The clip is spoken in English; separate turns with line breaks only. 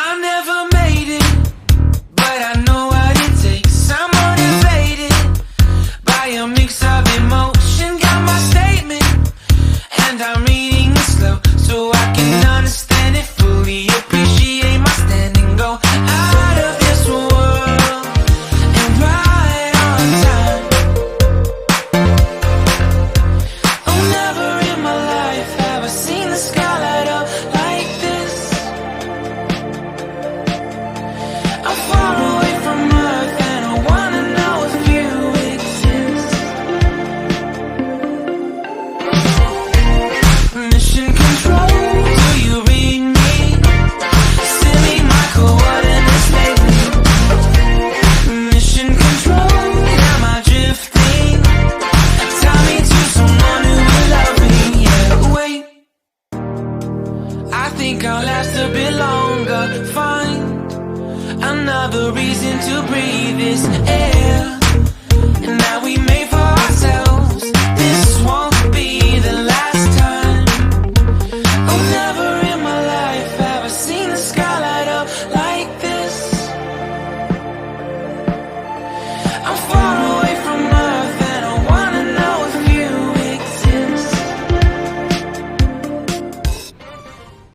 I never made it, but I know what it takes. I'm motivated by a mix of emotion. Got my statement, and I'm reading it slow so I can understand it fully. Appreciate my stand and go out of this world and right on time. Oh, never in my life have I seen the sky light up like this. I'm far away from Earth and I wanna know if you exist. Mission control, do you read me? Send me my coordinates lately. Mission control, am I drifting? Tie me to someone who will love me. Yeah, wait, I think I'll last a bit longer. Find another reason to breathe this air.